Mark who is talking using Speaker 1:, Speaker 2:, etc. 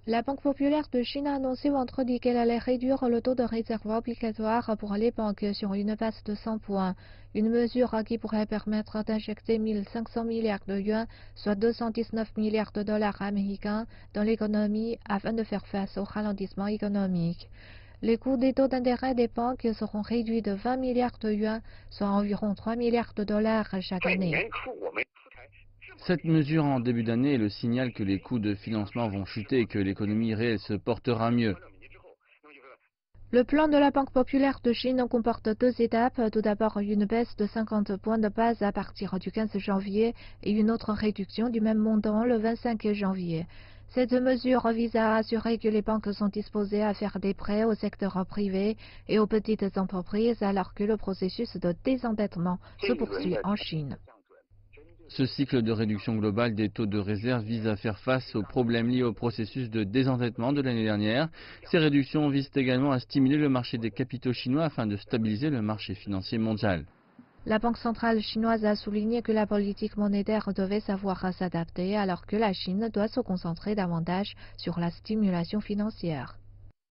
Speaker 1: La Banque populaire de Chine a annoncé vendredi qu'elle allait réduire le taux de réserve obligatoire pour les banques sur une base de 100 points, une mesure qui pourrait permettre d'injecter 1 500 milliards de yuans, soit 219 milliards de dollars américains, dans l'économie afin de faire face au ralentissement économique. Les coûts des taux d'intérêt des banques seront réduits de 20 milliards de yuans, soit environ 3 milliards de dollars chaque année.
Speaker 2: Cette mesure en début d'année est le signal que les coûts de financement vont chuter et que l'économie réelle se portera mieux.
Speaker 1: Le plan de la Banque populaire de Chine comporte deux étapes. Tout d'abord, une baisse de 50 points de base à partir du 15 janvier et une autre réduction du même montant le 25 janvier. Cette mesure vise à assurer que les banques sont disposées à faire des prêts au secteur privé et aux petites entreprises alors que le processus de désendettement se poursuit en Chine.
Speaker 2: Ce cycle de réduction globale des taux de réserve vise à faire face aux problèmes liés au processus de désendettement de l'année dernière. Ces réductions visent également à stimuler le marché des capitaux chinois afin de stabiliser le marché financier mondial.
Speaker 1: La Banque centrale chinoise a souligné que la politique monétaire devait savoir s'adapter alors que la Chine doit se concentrer davantage sur la stimulation financière.